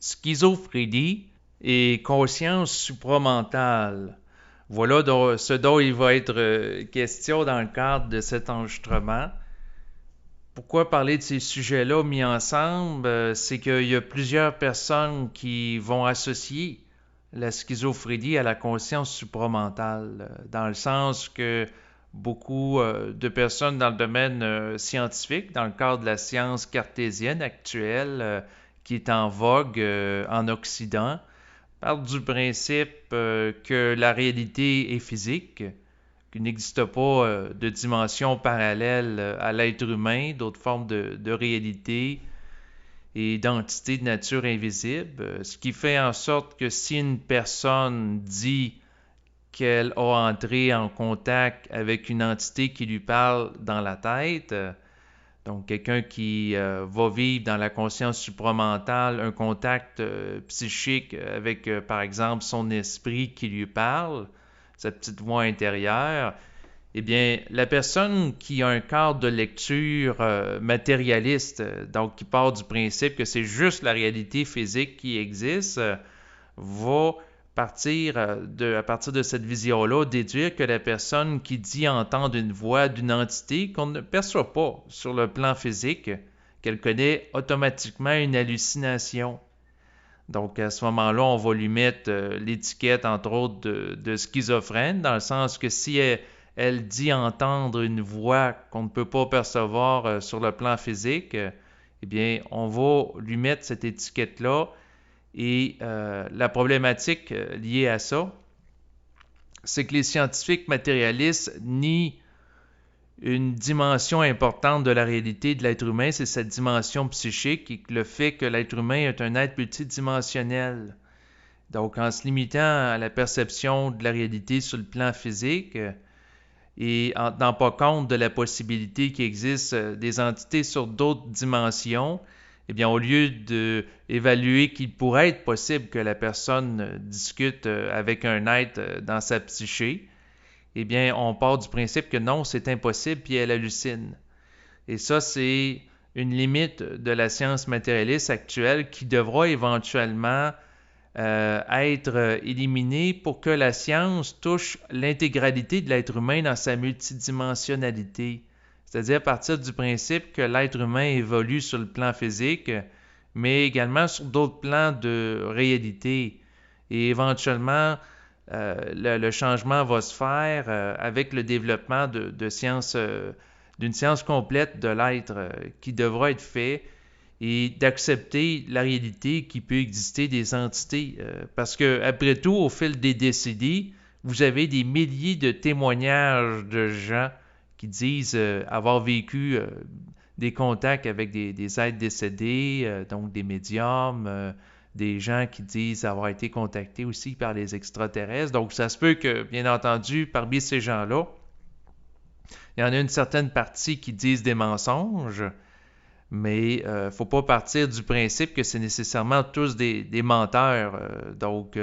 Schizophrénie et conscience supramentale. Voilà ce dont il va être question dans le cadre de cet enregistrement. Pourquoi parler de ces sujets-là mis ensemble? C'est qu'il y a plusieurs personnes qui vont associer la schizophrénie à la conscience supramentale, dans le sens que beaucoup de personnes dans le domaine scientifique, dans le cadre de la science cartésienne actuelle, qui est en vogue en Occident, parlent du principe que la réalité est physique, qu'il n'existe pas de dimension parallèle à l'être humain, d'autres formes de réalité et d'entités de nature invisible, ce qui fait en sorte que si une personne dit qu'elle a entré en contact avec une entité qui lui parle dans la tête, donc quelqu'un qui va vivre dans la conscience supramentale un contact psychique avec, par exemple, son esprit qui lui parle, sa petite voix intérieure, eh bien, la personne qui a un cadre de lecture matérialiste, donc qui part du principe que c'est juste la réalité physique qui existe, va à partir de cette vision-là, déduire que la personne qui dit entendre une voix d'une entité qu'on ne perçoit pas sur le plan physique, qu'elle connaît automatiquement une hallucination. Donc, à ce moment-là, on va lui mettre l'étiquette, entre autres, de schizophrène, dans le sens que si elle dit entendre une voix qu'on ne peut pas percevoir sur le plan physique, eh bien, on va lui mettre cette étiquette-là. Et la problématique liée à ça, c'est que les scientifiques matérialistes nient une dimension importante de la réalité de l'être humain, c'est cette dimension psychique et le fait que l'être humain est un être multidimensionnel. Donc, en se limitant à la perception de la réalité sur le plan physique et en tenant pas compte de la possibilité qu'il existe des entités sur d'autres dimensions, eh bien, au lieu d'évaluer qu'il pourrait être possible que la personne discute avec un être dans sa psyché, eh bien, on part du principe que non, c'est impossible, puis elle hallucine. Et ça, c'est une limite de la science matérialiste actuelle qui devra éventuellement être éliminée pour que la science touche l'intégralité de l'être humain dans sa multidimensionnalité. C'est-à-dire à partir du principe que l'être humain évolue sur le plan physique, mais également sur d'autres plans de réalité. Et éventuellement, le changement va se faire avec le développement de sciences, d'une science complète de l'être qui devra être fait et d'accepter la réalité qui peut exister des entités. Parce que, après tout, au fil des décennies, vous avez des milliers de témoignages de gens qui disent avoir vécu des contacts avec des êtres décédés, donc des médiums, des gens qui disent avoir été contactés aussi par les extraterrestres. Donc, ça se peut que, bien entendu, parmi ces gens-là, il y en a une certaine partie qui disent des mensonges, mais il ne faut pas partir du principe que c'est nécessairement tous des menteurs. Donc,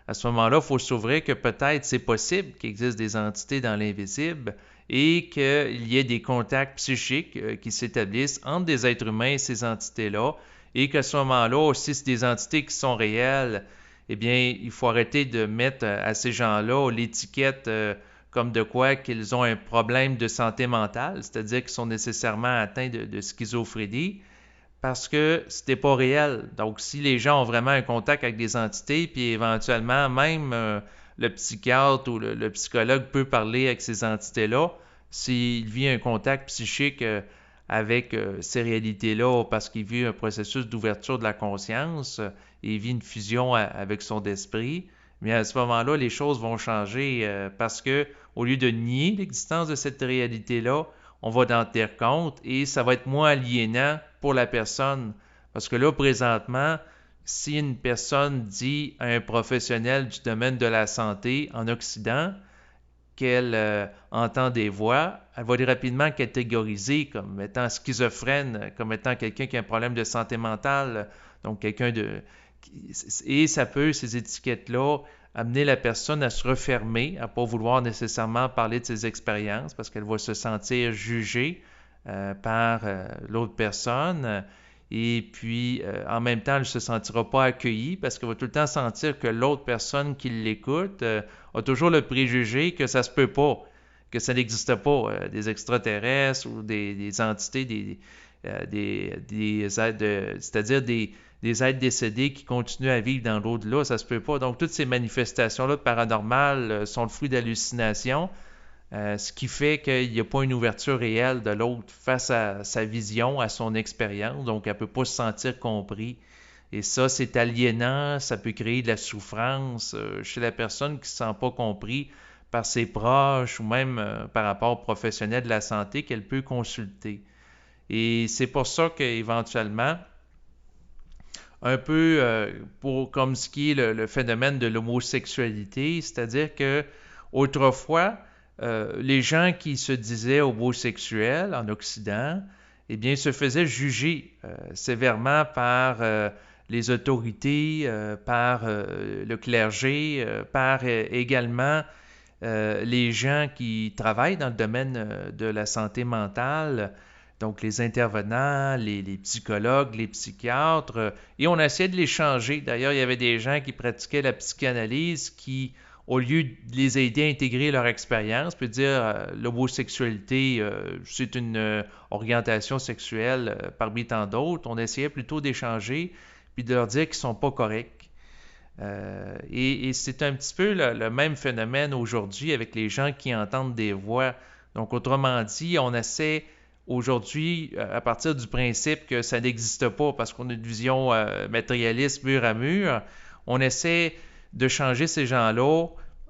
à ce moment-là, il faut s'ouvrir que peut-être c'est possible qu'il existe des entités dans l'invisible et qu'il y ait des contacts psychiques qui s'établissent entre des êtres humains et ces entités-là, et qu'à ce moment-là, si c'est des entités qui sont réelles, eh bien, il faut arrêter de mettre à ces gens-là l'étiquette comme de quoi qu'ils ont un problème de santé mentale, c'est-à-dire qu'ils sont nécessairement atteints de schizophrénie, parce que c'était pas réel. Donc, si les gens ont vraiment un contact avec des entités, puis éventuellement, même le psychiatre ou le psychologue peut parler avec ces entités-là, s'il vit un contact psychique avec ces réalités-là, parce qu'il vit un processus d'ouverture de la conscience, et il vit une fusion avec son esprit, mais à ce moment-là, les choses vont changer parce que, au lieu de nier l'existence de cette réalité-là, on va en tenir compte et ça va être moins aliénant pour la personne. Parce que là, présentement, si une personne dit à un professionnel du domaine de la santé en Occident qu'elle entend des voix, elle va être rapidement catégorisée comme étant schizophrène, comme étant quelqu'un qui a un problème de santé mentale, donc quelqu'un de... Et ça peut, ces étiquettes-là, amener la personne à se refermer, à ne pas vouloir nécessairement parler de ses expériences parce qu'elle va se sentir jugée par l'autre personne Et puis, en même temps, elle ne se sentira pas accueillie parce qu'elle va tout le temps sentir que l'autre personne qui l'écoute a toujours le préjugé que ça se peut pas, que ça n'existe pas, des extraterrestres ou des entités, des êtres, c'est-à-dire des êtres décédés qui continuent à vivre dans l'au-delà, ça se peut pas. Donc, toutes ces manifestations-là de paranormal sont le fruit d'hallucinations, ce qui fait qu'il n'y a pas une ouverture réelle de l'autre face à sa vision, à son expérience, donc elle ne peut pas se sentir compris. Et ça, c'est aliénant, ça peut créer de la souffrance chez la personne qui ne se sent pas compris par ses proches ou même par rapport aux professionnels de la santé qu'elle peut consulter. Et c'est pour ça qu'éventuellement, un peu comme ce qui est le phénomène de l'homosexualité, c'est-à-dire que autrefois, les gens qui se disaient homosexuels en Occident, eh bien, se faisaient juger sévèrement par les autorités, par le clergé, par également les gens qui travaillent dans le domaine de la santé mentale, donc les intervenants, les psychologues, les psychiatres, et on essayait de les changer. D'ailleurs, il y avait des gens qui pratiquaient la psychanalyse qui, au lieu de les aider à intégrer leur expérience, puis dire l'homosexualité, c'est une orientation sexuelle parmi tant d'autres, on essayait plutôt d'échanger, puis de leur dire qu'ils ne sont pas corrects. Et c'est un petit peu le même phénomène aujourd'hui avec les gens qui entendent des voix. Donc, autrement dit, on essaie aujourd'hui, à partir du principe que ça n'existe pas parce qu'on a une vision matérialiste mur à mur, on essaie de changer ces gens-là,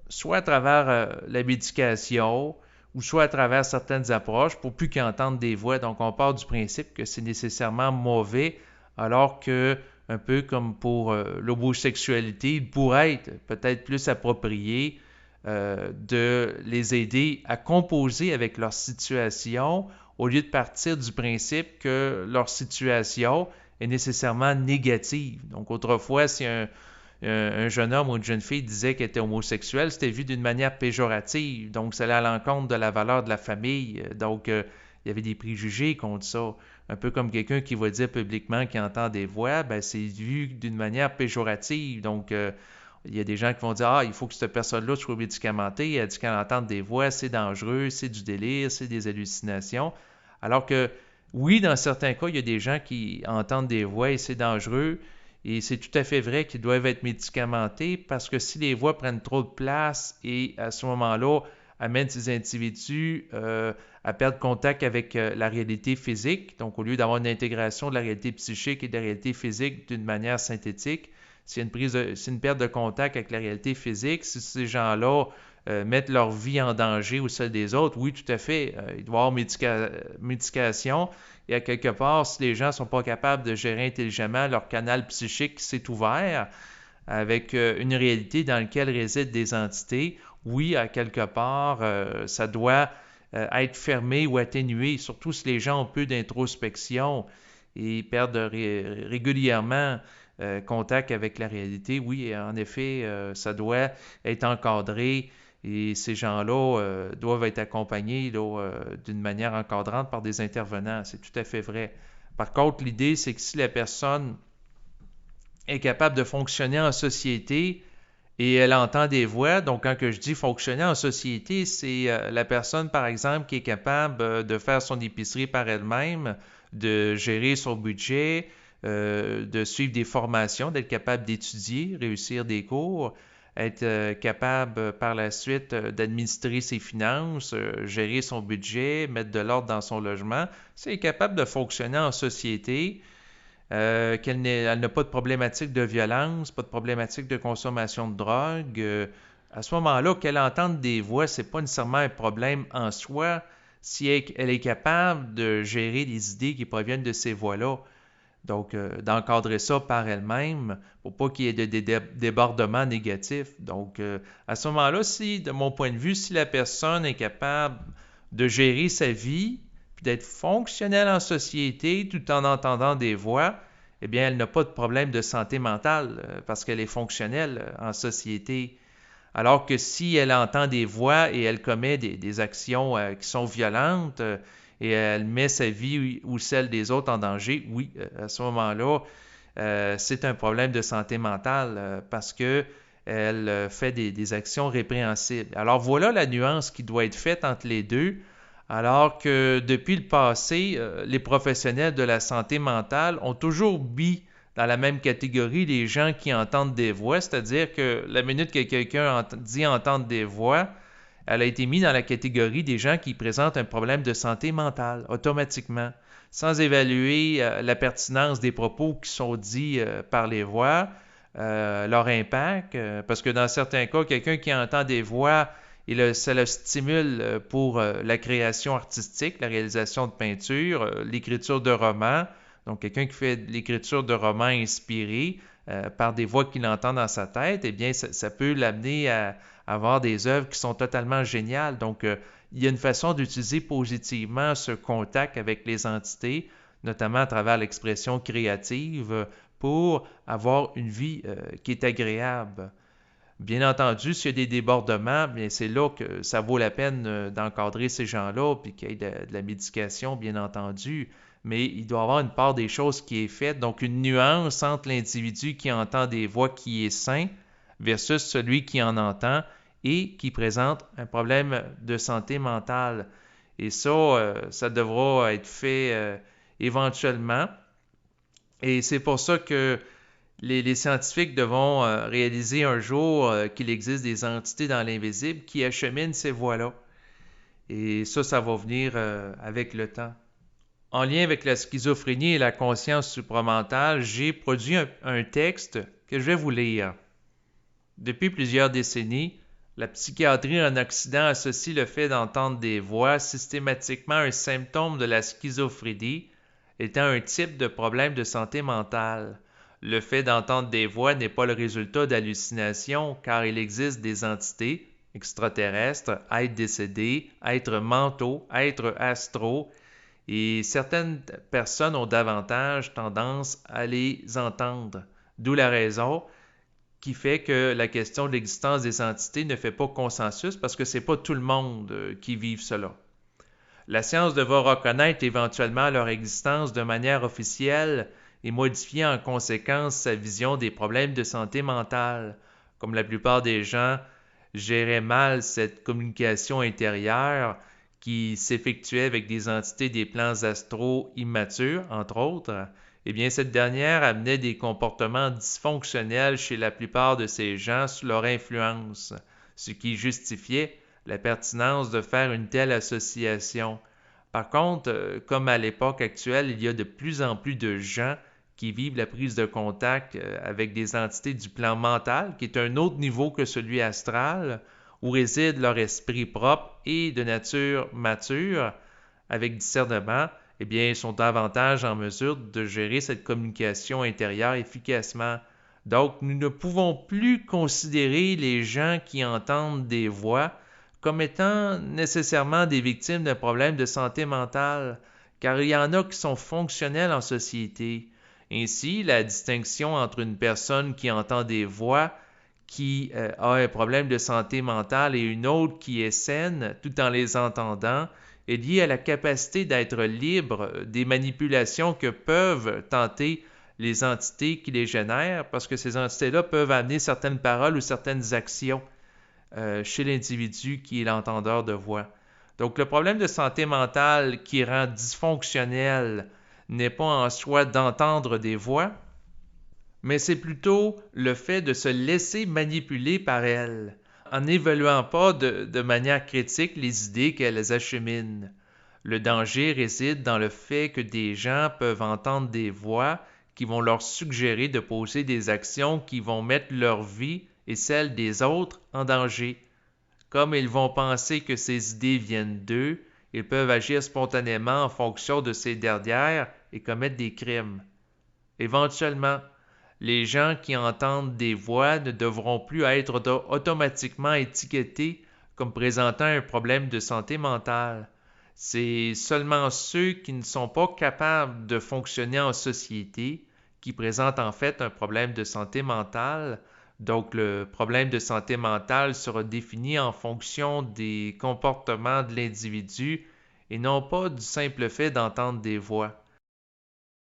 soit à travers la médication ou soit à travers certaines approches pour plus qu'ils entendent des voix. Donc, on part du principe que c'est nécessairement mauvais alors que un peu comme pour l'homosexualité, il pourrait être peut-être plus approprié de les aider à composer avec leur situation au lieu de partir du principe que leur situation est nécessairement négative. Donc autrefois, si un jeune homme ou une jeune fille disait qu'elle était homosexuelle, c'était vu d'une manière péjorative. Donc ça allait à l'encontre de la valeur de la famille. Donc il y avait des préjugés contre ça. Un peu comme quelqu'un qui va dire publiquement qu'il entend des voix, ben c'est vu d'une manière péjorative. Donc, il y a des gens qui vont dire, ah, il faut que cette personne-là soit médicamentée. Elle dit qu'elle entend des voix, c'est dangereux, c'est du délire, c'est des hallucinations. Alors que, oui, dans certains cas, il y a des gens qui entendent des voix et c'est dangereux. Et c'est tout à fait vrai qu'ils doivent être médicamentés parce que si les voix prennent trop de place et à ce moment-là, amènent ces individus à perdre contact avec la réalité physique. Donc, au lieu d'avoir une intégration de la réalité psychique et de la réalité physique d'une manière synthétique, c'est une perte de contact avec la réalité physique. Si ces gens-là mettent leur vie en danger ou celle des autres, oui, tout à fait, il doit y avoir médication. Et à quelque part, si les gens ne sont pas capables de gérer intelligemment leur canal psychique qui s'est ouvert avec une réalité dans laquelle résident des entités, oui, à quelque part, ça doit être fermé ou atténué, surtout si les gens ont peu d'introspection et perdent régulièrement contact avec la réalité. Oui, en effet, ça doit être encadré et ces gens-là doivent être accompagnés d'une manière encadrante par des intervenants. C'est tout à fait vrai. Par contre, l'idée, c'est que si la personne est capable de fonctionner en société, et elle entend des voix. Donc, quand que je dis fonctionner en société, c'est la personne, par exemple, qui est capable de faire son épicerie par elle-même, de gérer son budget, de suivre des formations, d'être capable d'étudier, réussir des cours, être capable par la suite d'administrer ses finances, gérer son budget, mettre de l'ordre dans son logement. C'est capable de fonctionner en société. Qu'elle n'a pas de problématique de violence, pas de problématique de consommation de drogue. À ce moment-là, qu'elle entende des voix, c'est pas nécessairement un problème en soi si elle est capable de gérer les idées qui proviennent de ces voix-là. Donc, d'encadrer ça par elle-même pour pas qu'il y ait de débordements négatifs. Donc, à ce moment-là, si, de mon point de vue, si la personne est capable de gérer sa vie, puis d'être fonctionnelle en société tout en entendant des voix, eh bien, elle n'a pas de problème de santé mentale parce qu'elle est fonctionnelle en société. Alors que si elle entend des voix et elle commet des actions qui sont violentes, et elle met sa vie ou celle des autres en danger, oui, à ce moment-là, c'est un problème de santé mentale parce que elle fait des actions répréhensibles. Alors voilà la nuance qui doit être faite entre les deux, alors que depuis le passé, les professionnels de la santé mentale ont toujours mis dans la même catégorie les gens qui entendent des voix, c'est-à-dire que la minute que quelqu'un dit entendre des voix, elle a été mise dans la catégorie des gens qui présentent un problème de santé mentale, automatiquement, sans évaluer la pertinence des propos qui sont dits par les voix, leur impact, parce que dans certains cas, quelqu'un qui entend des voix, ça le stimule pour la création artistique, la réalisation de peintures, l'écriture de romans. Donc, quelqu'un qui fait de l'écriture de romans inspirés par des voix qu'il entend dans sa tête, eh bien, ça peut l'amener à avoir des œuvres qui sont totalement géniales. Donc, il y a une façon d'utiliser positivement ce contact avec les entités, notamment à travers l'expression créative, pour avoir une vie qui est agréable. Bien entendu, s'il y a des débordements, bien c'est là que ça vaut la peine d'encadrer ces gens-là, puis qu'il y ait de la médication, bien entendu. Mais il doit y avoir une part des choses qui est faite, donc une nuance entre l'individu qui entend des voix qui est sain versus celui qui en entend et qui présente un problème de santé mentale. Et ça devra être fait éventuellement. Et c'est pour ça que les scientifiques devront réaliser un jour qu'il existe des entités dans l'invisible qui acheminent ces voies-là. Et ça va venir avec le temps. En lien avec la schizophrénie et la conscience supramentale, j'ai produit un texte que je vais vous lire. Depuis plusieurs décennies, la psychiatrie en Occident associe le fait d'entendre des voix systématiquement à un symptôme de la schizophrénie, étant un type de problème de santé mentale. Le fait d'entendre des voix n'est pas le résultat d'hallucinations, car il existe des entités extraterrestres, êtres décédés, êtres mentaux, êtres astraux, et certaines personnes ont davantage tendance à les entendre. D'où la raison qui fait que la question de l'existence des entités ne fait pas consensus parce que c'est pas tout le monde qui vive cela. La science devra reconnaître éventuellement leur existence de manière officielle et modifier en conséquence sa vision des problèmes de santé mentale. Comme la plupart des gens géraient mal cette communication intérieure qui s'effectuait avec des entités des plans astraux immatures, entre autres, eh bien, cette dernière amenait des comportements dysfonctionnels chez la plupart de ces gens sous leur influence, ce qui justifiait la pertinence de faire une telle association. Par contre, comme à l'époque actuelle, il y a de plus en plus de gens qui vivent la prise de contact avec des entités du plan mental, qui est un autre niveau que celui astral, où réside leur esprit propre et de nature mature, avec discernement, eh bien, ils sont davantage en mesure de gérer cette communication intérieure efficacement. Donc, nous ne pouvons plus considérer les gens qui entendent des voix comme étant nécessairement des victimes d'un problème de santé mentale, car il y en a qui sont fonctionnels en société. Ainsi, la distinction entre une personne qui entend des voix qui a un problème de santé mentale et une autre qui est saine tout en les entendant est liée à la capacité d'être libre des manipulations que peuvent tenter les entités qui les génèrent, parce que ces entités-là peuvent amener certaines paroles ou certaines actions chez l'individu qui est l'entendeur de voix. Donc le problème de santé mentale qui rend dysfonctionnel n'est pas en soi d'entendre des voix, mais c'est plutôt le fait de se laisser manipuler par elles, en n'évaluant pas de manière critique les idées qu'elles acheminent. Le danger réside dans le fait que des gens peuvent entendre des voix qui vont leur suggérer de poser des actions qui vont mettre leur vie et celle des autres en danger. Comme ils vont penser que ces idées viennent d'eux, ils peuvent agir spontanément en fonction de ces dernières et commettre des crimes. Éventuellement, les gens qui entendent des voix ne devront plus être automatiquement étiquetés comme présentant un problème de santé mentale. C'est seulement ceux qui ne sont pas capables de fonctionner en société qui présentent en fait un problème de santé mentale. Donc le problème de santé mentale sera défini en fonction des comportements de l'individu et non pas du simple fait d'entendre des voix.